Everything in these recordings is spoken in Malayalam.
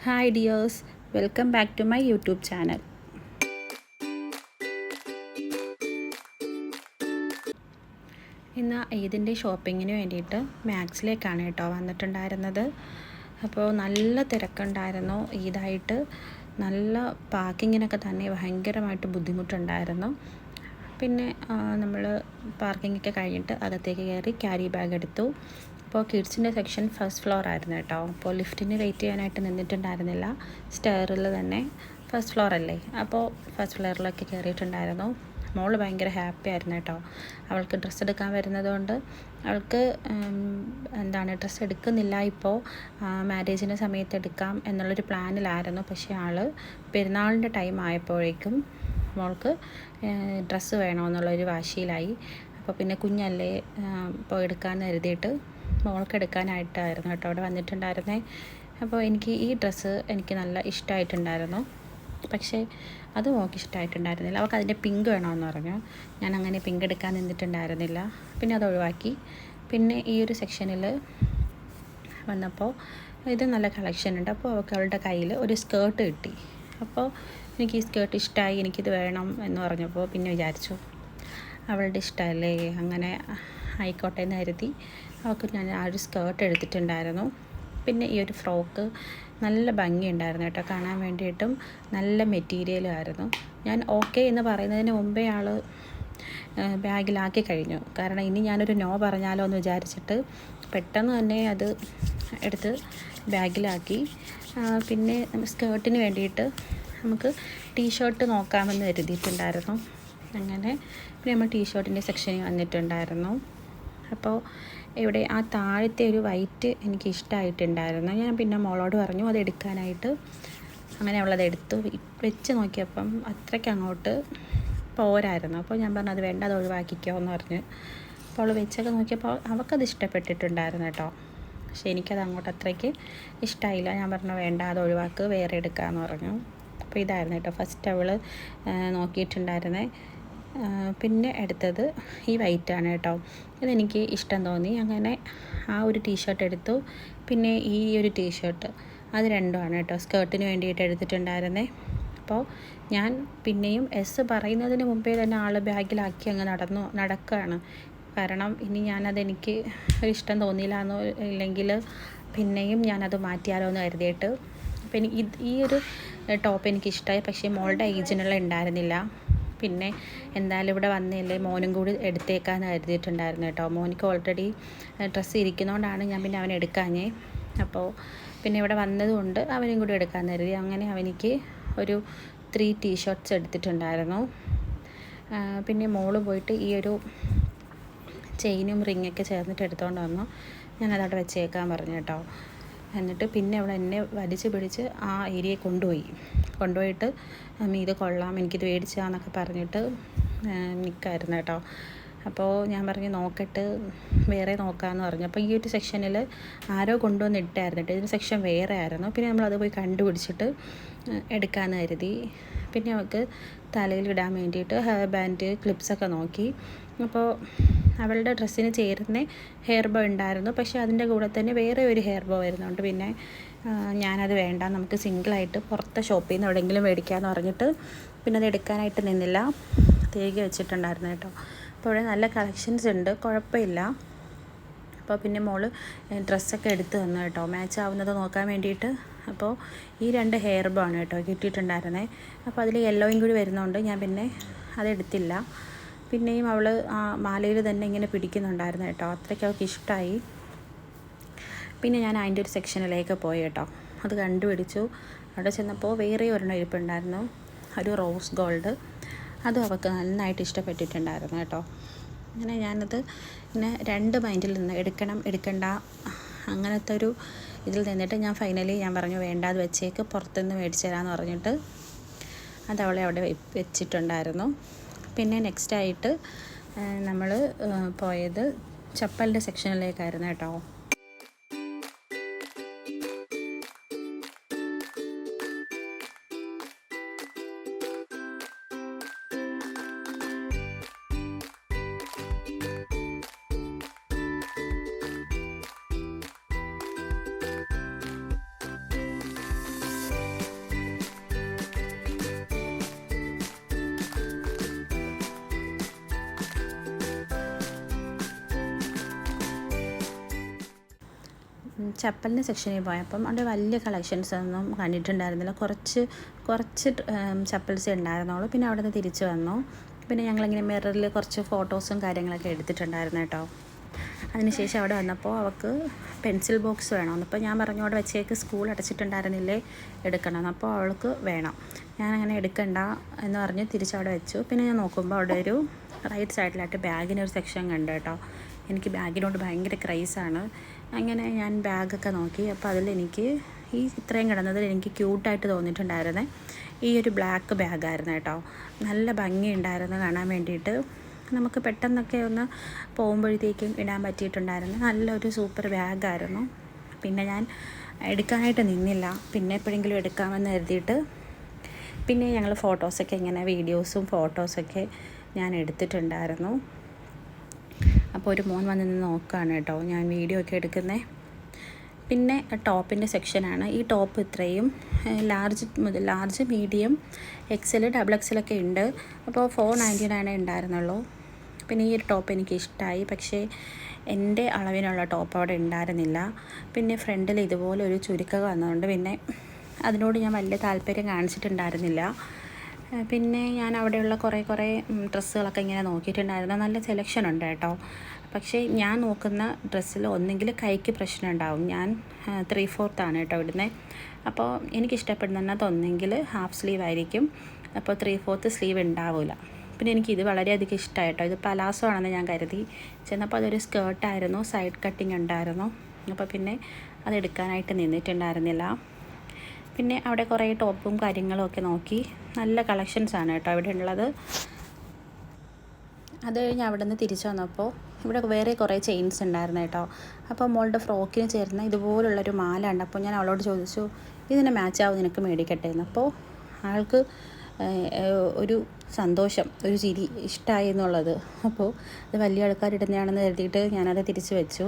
Hi dears, welcome back to my YouTube channel. ഇന്ന് ഈദിൻ്റെ ഷോപ്പിങ്ങിന് വേണ്ടിയിട്ട് മാക്സിലേക്കാണ് കേട്ടോ വന്നിട്ടുണ്ടായിരുന്നത്. അപ്പോൾ നല്ല തിരക്കുണ്ടായിരുന്നു. ഈദായിട്ട് നല്ല പാർക്കിങ്ങിനൊക്കെ തന്നെ ഭയങ്കരമായിട്ട് ബുദ്ധിമുട്ടുണ്ടായിരുന്നു. പിന്നെ നമ്മൾ പാർക്കിങ്ങൊക്കെ കഴിഞ്ഞിട്ട് അകത്തേക്ക് കയറി ക്യാരി ബാഗ് എടുത്തു. അപ്പോൾ കിഡ്സിൻ്റെ സെക്ഷൻ ഫസ്റ്റ് ഫ്ലോർ ആയിരുന്നു കേട്ടോ. അപ്പോൾ ലിഫ്റ്റിന് വെയിറ്റ് ചെയ്യാനായിട്ട് നിന്നിട്ടുണ്ടായിരുന്നില്ല, സ്റ്റെയറിൽ തന്നെ ഫസ്റ്റ് ഫ്ലോർ അല്ലേ, അപ്പോൾ ഫസ്റ്റ് ഫ്ലോറിലൊക്കെ കയറിയിട്ടുണ്ടായിരുന്നു. മോള് ഭയങ്കര ഹാപ്പി ആയിരുന്നു കേട്ടോ. അവൾക്ക് ഡ്രസ്സ് എടുക്കാൻ വരുന്നത് കൊണ്ട് അവൾക്ക് ഡ്രസ്സ് എടുക്കുന്നില്ല, ഇപ്പോൾ മാരേജിൻ്റെ സമയത്ത് എടുക്കാം എന്നുള്ളൊരു പ്ലാനിലായിരുന്നു. പക്ഷേ ആൾ പെരുന്നാളിൻ്റെ ടൈം ആയപ്പോഴേക്കും മോൾക്ക് ഡ്രസ്സ് വേണമെന്നുള്ളൊരു വാശിയിലായി. അപ്പോൾ പിന്നെ കുഞ്ഞല്ലേ, ഇപ്പോൾ എടുക്കാമെന്ന് കരുതിയിട്ട് മോൾക്ക് എടുക്കാനായിട്ടായിരുന്നു കേട്ടോ അവിടെ വന്നിട്ടുണ്ടായിരുന്നേ. അപ്പോൾ ഈ ഡ്രസ്സ് എനിക്ക് നല്ല ഇഷ്ടമായിട്ടുണ്ടായിരുന്നു. പക്ഷേ അത് മോൾക്ക് ഇഷ്ടമായിട്ടുണ്ടായിരുന്നില്ല. അവൾക്ക് അതിൻ്റെ പിങ്ക് വേണമെന്ന് പറഞ്ഞു. ഞാൻ അങ്ങനെ പിങ്ക് എടുക്കാൻ നിന്നിട്ടുണ്ടായിരുന്നില്ല, പിന്നെ അത് ഒഴിവാക്കി. പിന്നെ ഈ ഒരു സെക്ഷനിൽ വന്നപ്പോൾ ഇത് നല്ല കളക്ഷൻ ഉണ്ട്. അപ്പോൾ അവളുടെ കയ്യിൽ ഒരു സ്കേർട്ട് കിട്ടി. അപ്പോൾ എനിക്ക് ഈ സ്കേർട്ട് ഇഷ്ടമായി, എനിക്കിത് വേണം എന്ന് പറഞ്ഞപ്പോൾ പിന്നെ വിചാരിച്ചു അവളുടെ ഇഷ്ടമല്ലേ, അങ്ങനെ ആയിക്കോട്ടെ എന്ന് കരുതി അവൾക്ക് ഞാൻ ആ ഒരു സ്കേർട്ട് എടുത്തിട്ടുണ്ടായിരുന്നു. പിന്നെ ഈ ഒരു ഫ്രോക്ക് നല്ല ഭംഗിയുണ്ടായിരുന്നു കേട്ടോ, കാണാൻ വേണ്ടിയിട്ടും നല്ല മെറ്റീരിയലും ആയിരുന്നു. ഞാൻ ഓക്കെ എന്ന് പറയുന്നതിന് മുമ്പേ ആൾ ബാഗിലാക്കി കഴിഞ്ഞു. കാരണം ഇനി ഞാനൊരു നോ പറഞ്ഞാലോ എന്ന് വിചാരിച്ചിട്ട് പെട്ടെന്ന് തന്നെ അത് എടുത്ത് ബാഗിലാക്കി. പിന്നെ സ്കേർട്ടിന് വേണ്ടിയിട്ട് നമുക്ക് ടീഷർട്ട് നോക്കാമെന്ന് കരുതിയിട്ടുണ്ടായിരുന്നു. അങ്ങനെ പിന്നെ നമ്മൾ ടീഷർട്ടിൻ്റെ സെക്ഷനിൽ വന്നിട്ടുണ്ടായിരുന്നു. അപ്പോൾ ഇവിടെ ആ താഴത്തെ ഒരു വൈറ്റ് എനിക്ക് ഇഷ്ടമായിട്ടുണ്ടായിരുന്നു. ഞാൻ പിന്നെ മോളോട് പറഞ്ഞു അത് എടുക്കാനായിട്ട്. അങ്ങനെ അവളത് എടുത്തു. വെച്ച് നോക്കിയപ്പം അത്രയ്ക്ക് അങ്ങോട്ട് പോരായിരുന്നു. അപ്പോൾ ഞാൻ പറഞ്ഞു അത് വേണ്ട, അത് ഒഴിവാക്കിക്കോ എന്ന് പറഞ്ഞ്. അപ്പോൾ അവൾ വെച്ചൊക്കെ നോക്കിയപ്പോൾ അവൾക്കത് ഇഷ്ടപ്പെട്ടിട്ടുണ്ടായിരുന്നു കേട്ടോ. പക്ഷേ എനിക്കത് അങ്ങോട്ട് അത്രയ്ക്ക് ഇഷ്ടമായില്ല. ഞാൻ പറഞ്ഞു വേണ്ട, അത് ഒഴിവാക്ക്, വേറെ എടുക്കാമെന്ന് പറഞ്ഞു. അപ്പോൾ ഇതായിരുന്നു കേട്ടോ ഫസ്റ്റ് അവൾ നോക്കിയിട്ടുണ്ടായിരുന്നത്. പിന്നെ എടുത്തത് ഈ വൈറ്റാണ് കേട്ടോ. ഇതെനിക്ക് ഇഷ്ടം തോന്നി. അങ്ങനെ ആ ഒരു ടീഷർട്ട് എടുത്തു. പിന്നെ ഈ ഒരു ടീഷർട്ട്, അത് രണ്ടുമാണ് കേട്ടോ സ്കേർട്ടിന് വേണ്ടിയിട്ട് എടുത്തിട്ടുണ്ടായിരുന്നത്. അപ്പോൾ ഞാൻ പിന്നെയും എസ് പറയുന്നതിന് മുമ്പേ തന്നെ ആൾ ബാഗിലാക്കി അങ്ങ് നടക്കുകയാണ്. കാരണം ഇനി എനിക്ക് ഒരു ഇഷ്ടം തോന്നിയില്ല എന്നോ ഇല്ലെങ്കിൽ പിന്നെയും ഞാനത് മാറ്റിയാലോ എന്ന് കരുതിയിട്ട്. അപ്പോൾ ഈ ഒരു ടോപ്പ് എനിക്കിഷ്ടമായി. പക്ഷേ മോളുടെ ഏജിനുള്ള ഉണ്ടായിരുന്നില്ല. പിന്നെ എന്തായാലും ഇവിടെ വന്നില്ലേ, മോനും കൂടി എടുത്തേക്കാന്ന് കരുതിയിട്ടുണ്ടായിരുന്നു കേട്ടോ. മോനിക്ക് ഓൾറെഡി ഡ്രസ്സ് ഇരിക്കുന്നതുകൊണ്ടാണ് ഞാൻ പിന്നെ അവനെ എടുക്കാഞ്ഞേ. അപ്പോൾ പിന്നെ ഇവിടെ വന്നതുകൊണ്ട് അവനും കൂടി എടുക്കാമെന്ന് കരുതി. അങ്ങനെ അവനിക്ക് ഒരു 3 ടീഷർട്ട്സ് എടുത്തിട്ടുണ്ടായിരുന്നു. പിന്നെ മോള് പോയിട്ട് ഈ ഒരു ചെയിനും റിങ്ങൊക്കെ ചേർന്നിട്ട് എടുത്തുകൊണ്ട് വന്നു. ഞാനതവിടെ വെച്ചേക്കാൻ പറഞ്ഞു കേട്ടോ. എന്നിട്ട് പിന്നെ അവൾ എന്നെ വലിച്ച് പിടിച്ച് ആ ഏരിയയിൽ കൊണ്ടുപോയിട്ട് ഇത് കൊള്ളാം, എനിക്കിത് മേടിച്ചാന്നൊക്കെ പറഞ്ഞിട്ട് നിൽക്കായിരുന്നു കേട്ടോ. അപ്പോൾ ഞാൻ പറഞ്ഞു നോക്കട്ട്, വേറെ നോക്കാമെന്ന് പറഞ്ഞു. അപ്പോൾ ഈ ഒരു സെക്ഷനിൽ ആരോ കൊണ്ടുവന്ന് ഇട്ടായിരുന്നു കേട്ടോ. ഇതിന് സെക്ഷൻ വേറെ ആയിരുന്നു. പിന്നെ നമ്മളത് പോയി കണ്ടുപിടിച്ചിട്ട് എടുക്കാമെന്ന് കരുതി. പിന്നെ അവൾക്ക് തലയിൽ ഇടാൻ വേണ്ടിയിട്ട് ഹെയർ ബാൻഡ്, ക്ലിപ്സൊക്കെ നോക്കി. അപ്പോൾ അവളുടെ ഡ്രസ്സിന് ചേരുന്ന ഹെയർ ബോ ഉണ്ടായിരുന്നു. പക്ഷേ അതിൻ്റെ കൂടെ തന്നെ വേറെ ഒരു ഹെയർ ബോ വരുന്നുണ്ട്. പിന്നെ ഞാനത് വേണ്ട, നമുക്ക് സിംഗിളായിട്ട് പുറത്തെ ഷോപ്പിൽ നിന്ന് എവിടെയെങ്കിലും മേടിക്കാമെന്ന് പറഞ്ഞിട്ട് പിന്നെ അത് എടുക്കാനായിട്ട് നിന്നില്ല, തിരികെ വെച്ചിട്ടുണ്ടായിരുന്നു കേട്ടോ. അപ്പോൾ ഇവിടെ നല്ല കളക്ഷൻസ് ഉണ്ട്, കുഴപ്പമില്ല. അപ്പോൾ പിന്നെ മോള് ഡ്രസ്സൊക്കെ എടുത്ത് തന്നു കേട്ടോ, മാച്ച് ആവുന്നത് നോക്കാൻ വേണ്ടിയിട്ട്. അപ്പോൾ ഈ 2 ഹെയർ ബോ ആണ് കേട്ടോ കിട്ടിയിട്ടുണ്ടായിരുന്നത്. അപ്പോൾ അതിൽ യെല്ലോയും കൂടി വരുന്നതുകൊണ്ട് ഞാൻ പിന്നെ അതെടുത്തില്ല. പിന്നെയും അവൾ ആ മാലയിൽ തന്നെ ഇങ്ങനെ പിടിക്കുന്നുണ്ടായിരുന്നു കേട്ടോ, അത്രയ്ക്ക് അവൾക്ക് ഇഷ്ടമായി. പിന്നെ ഞാൻ അതിൻ്റെ ഒരു സെക്ഷനിലേക്ക് പോയി കേട്ടോ, അത് കണ്ടുപിടിച്ചു. അവിടെ ചെന്നപ്പോൾ വേറെ ഒരെണ്ണം ഇരിപ്പുണ്ടായിരുന്നു, ഒരു റോസ് ഗോൾഡ്. അതും അവൾക്ക് നന്നായിട്ട് ഇഷ്ടപ്പെട്ടിട്ടുണ്ടായിരുന്നു കേട്ടോ. അങ്ങനെ ഞാനത് ഇങ്ങനെ 2 മൈൻഡിൽ നിന്ന് എടുക്കണ്ട അങ്ങനത്തെ ഒരു ഇതിൽ നിന്നിട്ട് ഞാൻ ഫൈനലി ഞാൻ പറഞ്ഞു വേണ്ട, അത് വെച്ചേക്ക്, പുറത്തുനിന്ന് മേടിച്ചു തരാമെന്ന് പറഞ്ഞിട്ട് അതവളെ അവിടെ വെച്ചിട്ടുണ്ടായിരുന്നു. പിന്നെ നെക്സ്റ്റായിട്ട് നമ്മൾ പോയത് ചപ്പലിൻ്റെ സെക്ഷനിലേക്കായിരുന്നു കേട്ടോ. ചപ്പലിൻ്റെ സെക്ഷനിൽ പോയപ്പം അവിടെ വലിയ കളക്ഷൻസ് ഒന്നും കണ്ടിട്ടുണ്ടായിരുന്നില്ല. കുറച്ച് ചപ്പൽസേ ഉണ്ടായിരുന്നുള്ളൂ. പിന്നെ അവിടെ നിന്ന് തിരിച്ച് വന്നു. പിന്നെ ഞങ്ങളിങ്ങനെ മിററിൽ കുറച്ച് ഫോട്ടോസും കാര്യങ്ങളൊക്കെ എടുത്തിട്ടുണ്ടായിരുന്നു കേട്ടോ. അതിനുശേഷം അവിടെ വന്നപ്പോൾ അവൾക്ക് പെൻസിൽ ബോക്സ് വേണമെന്ന്. അപ്പോൾ ഞാൻ പറഞ്ഞു അവിടെ വെച്ചേക്ക്, സ്കൂൾ അടച്ചിട്ടുണ്ടായിരുന്നില്ലേ, എടുക്കണം. അപ്പോൾ അവൾക്ക് വേണം. ഞാനങ്ങനെ എടുക്കണ്ട എന്ന് പറഞ്ഞ് തിരിച്ചവിടെ വെച്ചു. പിന്നെ ഞാൻ നോക്കുമ്പോൾ അവിടെ ഒരു റൈറ്റ് സൈഡിലായിട്ട് ബാഗിനൊരു സെക്ഷൻ കണ്ടു കേട്ടോ. എനിക്ക് ബാഗിനോട് ഭയങ്കര ക്രൈസാണ്. അങ്ങനെ ഞാൻ ബാഗൊക്കെ നോക്കി. അപ്പോൾ അതിലെനിക്ക് ഈ ഇത്രയും കിടന്നതിൽ എനിക്ക് ക്യൂട്ടായിട്ട് തോന്നിയിട്ടുണ്ടായിരുന്നേ ഈ ഒരു ബ്ലാക്ക് ബാഗായിരുന്നു കേട്ടോ. നല്ല ഭംഗിയുണ്ടായിരുന്നു കാണാൻ വേണ്ടിയിട്ട്. നമുക്ക് പെട്ടെന്നൊക്കെ ഒന്ന് പോകുമ്പോഴത്തേക്കും ഇടാൻ പറ്റിയിട്ടുണ്ടായിരുന്നു. നല്ലൊരു സൂപ്പർ ബാഗായിരുന്നു. പിന്നെ ഞാൻ എടുക്കാനായിട്ട് നിന്നില്ല, പിന്നെ എപ്പോഴെങ്കിലും എടുക്കാമെന്ന് കരുതിയിട്ട് പിന്നെ ഞങ്ങൾ ഫോട്ടോസൊക്കെ ഇങ്ങനെ വീഡിയോസും ഫോട്ടോസൊക്കെ ഞാൻ എടുത്തിട്ടുണ്ടായിരുന്നു. അപ്പോൾ ഒരു മോൻ വന്ന് നിന്ന് നോക്കുകയാണ് കേട്ടോ ഞാൻ വീഡിയോ ഒക്കെ എടുക്കുന്നത്. പിന്നെ ടോപ്പിൻ്റെ സെക്ഷനാണ്. ഈ ടോപ്പ് ഇത്രയും ലാർജ് മീഡിയം XL XXL ഒക്കെ ഉണ്ട്. അപ്പോൾ 499 ഉണ്ടായിരുന്നുള്ളൂ. പിന്നെ ഈ ഒരു ടോപ്പ് എനിക്ക് ഇഷ്ടമായി. പക്ഷേ എൻ്റെ അളവിനുള്ള ടോപ്പ് അവിടെ ഉണ്ടായിരുന്നില്ല. പിന്നെ ഫ്രണ്ടിൽ ഇതുപോലെ ഒരു ചുരുക്കം വന്നതുകൊണ്ട് പിന്നെ അതിനോട് ഞാൻ വലിയ താല്പര്യം കാണിച്ചിട്ടുണ്ടായിരുന്നില്ല. പിന്നെ ഞാൻ അവിടെയുള്ള കുറേ ഡ്രസ്സുകളൊക്കെ ഇങ്ങനെ നോക്കിയിട്ടുണ്ടായിരുന്നു. നല്ല സെലക്ഷൻ ഉണ്ട് കേട്ടോ. പക്ഷേ ഞാൻ നോക്കുന്ന ഡ്രസ്സിൽ ഒന്നെങ്കിൽ കൈക്ക് പ്രശ്നം ഉണ്ടാവും. ഞാൻ 3/4 കേട്ടോ ഇടുന്നത്. അപ്പോൾ എനിക്കിഷ്ടപ്പെടുന്നത് ഒന്നെങ്കിൽ ഹാഫ് സ്ലീവ് ആയിരിക്കും. അപ്പോൾ 3/4 സ്ലീവ് ഉണ്ടാവില്ല. പിന്നെ എനിക്കിത് വളരെയധികം ഇഷ്ടമായി കേട്ടോ. ഇത് പലാസോ ആണെന്ന് ഞാൻ കരുതി ചെന്നപ്പോൾ അതൊരു സ്കേർട്ടായിരുന്നു, സൈഡ് കട്ടിങ് ഉണ്ടായിരുന്നു. അപ്പോൾ പിന്നെ അതെടുക്കാനായിട്ട് നിന്നിട്ടുണ്ടായിരുന്നില്ല. പിന്നെ അവിടെ കുറേ ടോപ്പും കാര്യങ്ങളും ഒക്കെ നോക്കി. നല്ല കളക്ഷൻസാണ് കേട്ടോ അവിടെ ഉള്ളത്. അത് കഴിഞ്ഞ് അവിടെ നിന്ന് തിരിച്ചു വന്നപ്പോൾ ഇവിടെ വേറെ കുറേ ചെയിൻസ് ഉണ്ടായിരുന്നു കേട്ടോ. അപ്പോൾ മോളുടെ ഫ്രോക്കിന് ചേർന്ന ഇതുപോലുള്ളൊരു മാല ഉണ്ട്. അപ്പോൾ ഞാൻ അവളോട് ചോദിച്ചു, ഇതിന് മാച്ചാവും നിനക്ക് മേടിക്കട്ടെ എന്ന്. അപ്പോൾ ആൾക്ക് ഒരു സന്തോഷം, ഒരു ചിരി, ഇഷ്ടമായി എന്നുള്ളത്. അപ്പോൾ അത് വലിയ ആൾക്കാരിടുന്നതാണെന്ന് കരുതിയിട്ട് ഞാനത് തിരിച്ച് വെച്ചു.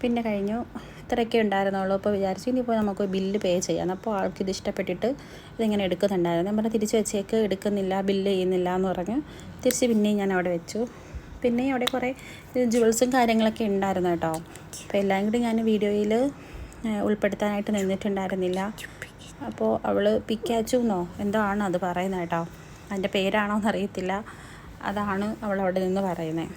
പിന്നെ കഴിഞ്ഞു, ഇത്രയൊക്കെ ഉണ്ടായിരുന്നുള്ളൂ. അപ്പോൾ വിചാരിച്ചു ഇനിയിപ്പോൾ നമുക്ക് ബില്ല് പേ ചെയ്യാം. അപ്പോൾ ആൾക്കിത് ഇഷ്ടപ്പെട്ടിട്ട് ഇതിങ്ങനെ എടുക്കുന്നുണ്ടായിരുന്നു. ഞാൻ പറഞ്ഞു തിരിച്ച് വെച്ചേക്ക്, എടുക്കുന്നില്ല, ബില്ല് ചെയ്യുന്നില്ല എന്ന് പറഞ്ഞ് തിരിച്ച് പിന്നെയും ഞാൻ അവിടെ വെച്ചു. പിന്നെയും അവിടെ കുറേ ജുവൽസും കാര്യങ്ങളൊക്കെ ഉണ്ടായിരുന്നു കേട്ടോ. അപ്പോൾ എല്ലാം കൂടി ഞാൻ വീഡിയോയിൽ ഉൾപ്പെടുത്താനായിട്ട് നിന്നിട്ടുണ്ടായിരുന്നില്ല. അപ്പോൾ അവൾ പിക്കാച്ചു എന്നോ എന്തോ ആണ് അത് പറയുന്നത് കേട്ടോ. അതിൻ്റെ പേരാണോ എന്നറിയത്തില്ല, അതാണ് അവൾ അവിടെ നിന്ന് പറയുന്നത്.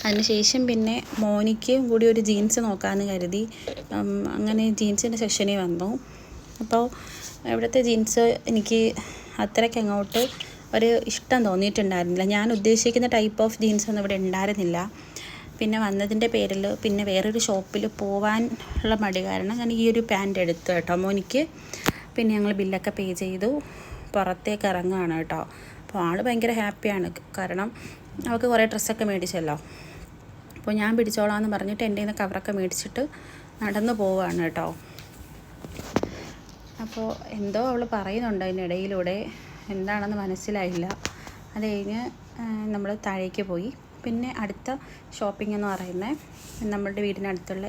അതിനുശേഷം പിന്നെ മോനിക്കും കൂടി ഒരു ജീൻസ് നോക്കാമെന്ന് കരുതി അങ്ങനെ ജീൻസിൻ്റെ സെക്ഷനിൽ വന്നു. അപ്പോൾ ഇവിടുത്തെ ജീൻസ് എനിക്ക് അത്രയ്ക്ക് അങ്ങോട്ട് ഒരു ഇഷ്ടം തോന്നിയിട്ടുണ്ടായിരുന്നില്ല. ഞാൻ ഉദ്ദേശിക്കുന്ന ടൈപ്പ് ഓഫ് ജീൻസ് ഒന്നും ഇവിടെ ഉണ്ടായിരുന്നില്ല. പിന്നെ വന്നതിൻ്റെ പേരിൽ പിന്നെ വേറൊരു ഷോപ്പിൽ പോകാൻ ഉള്ള മടി കാരണം ഞാൻ ഈ ഒരു പാൻറ്റ് എടുത്തു കേട്ടോ മോനിക്ക്. പിന്നെ ഞങ്ങൾ ബില്ലൊക്കെ പേ ചെയ്തു പുറത്തേക്ക് ഇറങ്ങുകയാണ് കേട്ടോ. അപ്പോൾ ആൾ ഭയങ്കര ഹാപ്പിയാണ്, കാരണം അവൾക്ക് കുറേ ഡ്രസ്സൊക്കെ മേടിച്ചല്ലോ. അപ്പോൾ ഞാൻ പിടിച്ചോളാമെന്ന് പറഞ്ഞിട്ട് എൻ്റെ കയ്യിൽ നിന്ന് കവറൊക്കെ മേടിച്ചിട്ട് നടന്നു പോവുകയാണ് കേട്ടോ. അപ്പോൾ എന്തോ അവൾ പറയുന്നുണ്ട് അതിനിടയിലൂടെ, എന്താണെന്ന് മനസ്സിലായില്ല. അത് കഴിഞ്ഞ് നമ്മൾ താഴേക്ക് പോയി. പിന്നെ അടുത്ത ഷോപ്പിംഗ് എന്ന് പറയുന്നത് നമ്മളുടെ വീടിനടുത്തുള്ള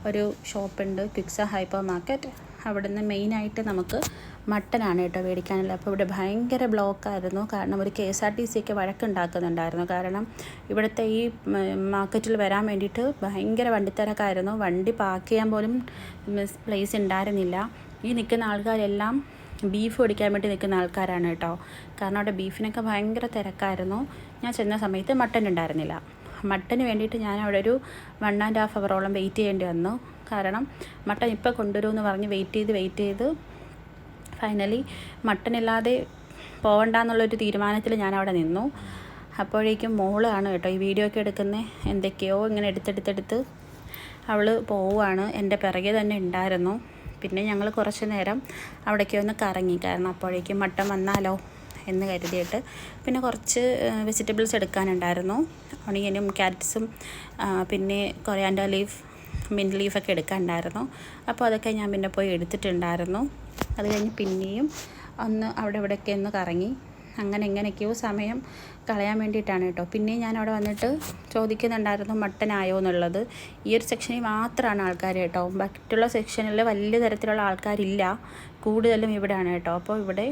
ഒരു ഷോപ്പുണ്ട്, ക്വിക്സ ഹൈപ്പർ മാർക്കറ്റ്. അവിടെ നിന്ന് മെയിനായിട്ട് നമുക്ക് മട്ടനാണ് കേട്ടോ മേടിക്കാനുള്ളത്. അപ്പോൾ ഇവിടെ ഭയങ്കര ബ്ലോക്കായിരുന്നു. കാരണം ഒരു KSRTC ഒക്കെ വഴക്കുണ്ടാക്കുന്നുണ്ടായിരുന്നു. കാരണം ഇവിടുത്തെ ഈ മാർക്കറ്റിൽ വരാൻ വേണ്ടിയിട്ട് ഭയങ്കര വണ്ടിത്തിരക്കായിരുന്നു. വണ്ടി പാർക്ക് ചെയ്യാൻ പോലും പ്ലേസ് ഉണ്ടായിരുന്നില്ല. ഈ നിൽക്കുന്ന ആൾക്കാരെല്ലാം ബീഫ് മേടിക്കാൻ വേണ്ടി നിൽക്കുന്ന ആൾക്കാരാണ് കേട്ടോ. കാരണം അവിടെ ബീഫിനൊക്കെ ഭയങ്കര തിരക്കായിരുന്നു. ഞാൻ ചെന്ന സമയത്ത് മട്ടൻ ഉണ്ടായിരുന്നില്ല. മട്ടന് വേണ്ടിയിട്ട് ഞാൻ അവിടെ ഒരു 1.5 ഹവറോളം വെയിറ്റ് ചെയ്യേണ്ടി വന്നു. കാരണം മട്ടൻ ഇപ്പോൾ കൊണ്ടുവരുമെന്ന് പറഞ്ഞ് വെയിറ്റ് ചെയ്ത് ഫൈനലി മട്ടനില്ലാതെ പോകണ്ടെന്നുള്ളൊരു തീരുമാനത്തിൽ ഞാൻ അവിടെ നിന്നു. അപ്പോഴേക്കും മോളാണ് കേട്ടോ ഈ വീഡിയോ ഒക്കെ എടുക്കുന്നത്. എന്തൊക്കെയോ ഇങ്ങനെ എടുത്തെടുത്ത് അവൾ പോവുകയാണ്. എൻ്റെ പിറകെ തന്നെ ഉണ്ടായിരുന്നു. പിന്നെ ഞങ്ങൾ കുറച്ച് നേരം അവിടേക്ക് ഒന്ന് കറങ്ങി, കാരണം അപ്പോഴേക്കും മട്ടൻ വന്നാലോ എന്ന് കരുതിയിട്ട്. പിന്നെ കുറച്ച് വെജിറ്റബിൾസ് എടുക്കാനുണ്ടായിരുന്നു, ഓണിയനും ക്യാരറ്റ്സും പിന്നെ കൊറിയാൻഡർ ലീഫ്, മിൻറ്റ് ലീഫൊക്കെ എടുക്കാനുണ്ടായിരുന്നു. അപ്പോൾ അതൊക്കെ ഞാൻ പിന്നെ പോയി എടുത്തിട്ടുണ്ടായിരുന്നു. അത് കഴിഞ്ഞ് പിന്നെയും ഒന്ന് അവിടെ ഇവിടെയൊക്കെ ഒന്ന് കറങ്ങി. അങ്ങനെ എങ്ങനെയൊക്കെയോ സമയം കളയാൻ വേണ്ടിയിട്ടാണ് കേട്ടോ. പിന്നെ ഞാൻ അവിടെ വന്നിട്ട് ചോദിക്കുന്നുണ്ടായിരുന്നു മട്ടനായോ എന്നുള്ളത്. ഈ ഒരു സെക്ഷനിൽ മാത്രമാണ് ആൾക്കാർ കേട്ടോ. മറ്റുള്ള സെക്ഷനിൽ വലിയ തരത്തിലുള്ള ആൾക്കാരില്ല, കൂടുതലും ഇവിടെയാണ് കേട്ടോ. അപ്പോൾ ഇവിടെ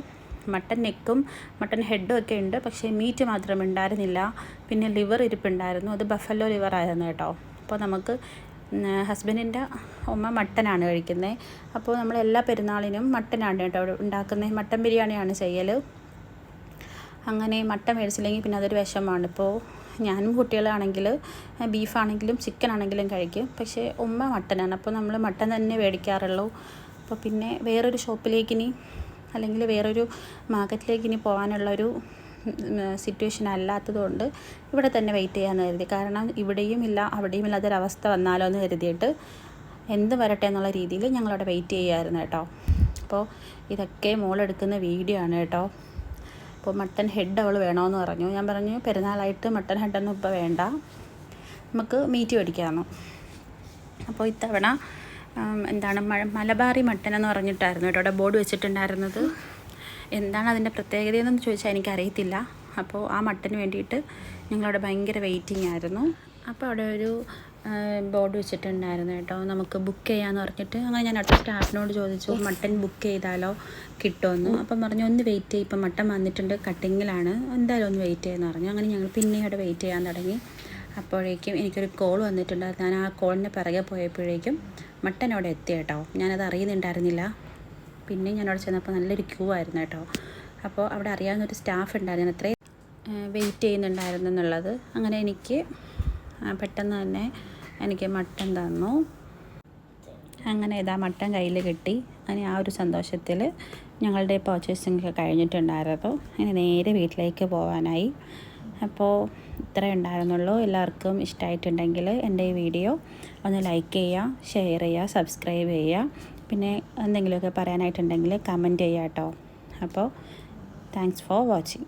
മട്ടൻ നെക്കും മട്ടൻ ഹെഡും ഒക്കെ ഉണ്ട്, പക്ഷേ മീറ്റ് മാത്രം ഉണ്ടായിരുന്നില്ല. പിന്നെ ലിവർ ഇരിപ്പുണ്ടായിരുന്നു, അത് ബഫല്ലോ ലിവർ ആയിരുന്നു കേട്ടോ. അപ്പോൾ നമുക്ക് ഹസ്ബൻഡിൻ്റെ ഉമ്മ മട്ടനാണ് കഴിക്കുന്നത്. അപ്പോൾ നമ്മൾ എല്ലാ പെരുന്നാളിനും മട്ടനാണ് കേട്ടോ അവിടെ ഉണ്ടാക്കുന്നത്. മട്ടൻ ബിരിയാണിയാണ് ചെയ്യൽ. അങ്ങനെ മട്ടൻ മേടിച്ചില്ലെങ്കിൽ പിന്നെ അതൊരു വിഷമമാണ്. ഇപ്പോൾ ഞാനും കുട്ടികളാണെങ്കിൽ ബീഫാണെങ്കിലും ചിക്കൻ ആണെങ്കിലും കഴിക്കും. പക്ഷേ ഉമ്മ മട്ടനാണ്, അപ്പോൾ നമ്മൾ മട്ടൻ തന്നെ മേടിക്കാറുള്ളൂ. അപ്പോൾ പിന്നെ വേറൊരു ഷോപ്പിലേക്കിനി അല്ലെങ്കിൽ വേറൊരു മാർക്കറ്റിലേക്കിനി പോകാനുള്ളൊരു സിറ്റുവേഷൻ അല്ലാത്തതുകൊണ്ട് ഇവിടെ തന്നെ വെയിറ്റ് ചെയ്യാമെന്ന് കരുതി. കാരണം ഇവിടെയും ഇല്ല അവിടെയും ഇല്ലാത്തൊരവസ്ഥ വന്നാലോ എന്ന് കരുതിയിട്ട് എന്ത് വരട്ടെ എന്നുള്ള രീതിയിൽ ഞങ്ങളവിടെ വെയിറ്റ് ചെയ്യുമായിരുന്നു കേട്ടോ. അപ്പോൾ ഇതൊക്കെ മോളെടുക്കുന്ന വീഡിയോ ആണ് കേട്ടോ. അപ്പോൾ മട്ടൻ ഹെഡ് അവൾ വേണമെന്ന് പറഞ്ഞു. ഞാൻ പറഞ്ഞു പെരുന്നാളായിട്ട് മട്ടൻ ഹെഡൊന്നും ഇപ്പോൾ വേണ്ട, നമുക്ക് മീറ്റ് മേടിക്കാമെന്നു. അപ്പോൾ ഇത്തവണ എന്താണ് മലബാറി മട്ടൻ എന്ന് പറഞ്ഞിട്ടായിരുന്നു കേട്ടോ അവിടെ ബോർഡ് വെച്ചിട്ടുണ്ടായിരുന്നത്. എന്താണ് അതിൻ്റെ പ്രത്യേകതയെന്ന് ചോദിച്ചാൽ എനിക്കറിയത്തില്ല. അപ്പോൾ ആ മട്ടന് വേണ്ടിയിട്ട് ഞങ്ങളവിടെ ഭയങ്കര വെയിറ്റിംഗ് ആയിരുന്നു. അപ്പോൾ അവിടെ ഒരു ബോർഡ് വെച്ചിട്ടുണ്ടായിരുന്നു കേട്ടോ, നമുക്ക് ബുക്ക് ചെയ്യാമെന്ന് പറഞ്ഞിട്ട്. അങ്ങനെ ഞാൻ അടുത്ത സ്റ്റാഫിനോട് ചോദിച്ചു മട്ടൻ ബുക്ക് ചെയ്താലോ കിട്ടുമെന്ന്. അപ്പം പറഞ്ഞു ഒന്ന് വെയിറ്റ് ചെയ്യും, ഇപ്പം മട്ടൻ വന്നിട്ടുണ്ട്, കട്ടിങ്ങിലാണ്, എന്തായാലും ഒന്ന് വെയിറ്റ് ചെയ്യുമെന്ന് പറഞ്ഞു. അങ്ങനെ ഞങ്ങൾ പിന്നെ അവിടെ വെയിറ്റ് ചെയ്യാൻ തുടങ്ങി. അപ്പോഴേക്കും എനിക്കൊരു കോൾ വന്നിട്ടുണ്ടായിരുന്നു. ഞാൻ ആ കോളിൻ്റെ പിറകെ പോയപ്പോഴേക്കും മട്ടൻ അവിടെ എത്തി കേട്ടോ. ഞാനത് അറിയുന്നുണ്ടായിരുന്നില്ല. പിന്നെ ഞാനവിടെ ചെന്നപ്പോൾ നല്ലൊരു ക്യൂ ആയിരുന്നു കേട്ടോ. അപ്പോൾ അവിടെ അറിയാവുന്നൊരു സ്റ്റാഫ് ഉണ്ടായിരുന്നു അത്രയും വെയിറ്റ് ചെയ്യുന്നുണ്ടായിരുന്നു എന്നുള്ളത്. അങ്ങനെ എനിക്ക് പെട്ടെന്ന് തന്നെ എനിക്ക് മട്ടൻ തന്നു. അങ്ങനെ ഇതാ മട്ടൻ കയ്യിൽ കിട്ടി. അങ്ങനെ ആ ഒരു സന്തോഷത്തിൽ ഞങ്ങളുടെ പർച്ചേസിംഗ് ഒക്കെ കഴിഞ്ഞിട്ടുണ്ടായിരുന്നു. അങ്ങനെ നേരെ വീട്ടിലേക്ക് പോകാനായി. അപ്പോൾ ഇത്രേ ഉണ്ടായിരുന്നുള്ളൂ. എല്ലാവർക്കും ഇഷ്ടമായിട്ടുണ്ടെങ്കിൽ എൻ്റെ ഈ വീഡിയോ ഒന്ന് ലൈക്ക് ചെയ്യുക, ഷെയർ ചെയ്യുക, സബ്സ്ക്രൈബ് ചെയ്യുക. പിന്നെ എന്തെങ്കിലുമൊക്കെ പറയാനായിട്ടുണ്ടെങ്കിൽ കമൻറ്റ് ചെയ്യുക കേട്ടോ. അപ്പോൾ താങ്ക്സ് ഫോർ വാച്ചിങ്.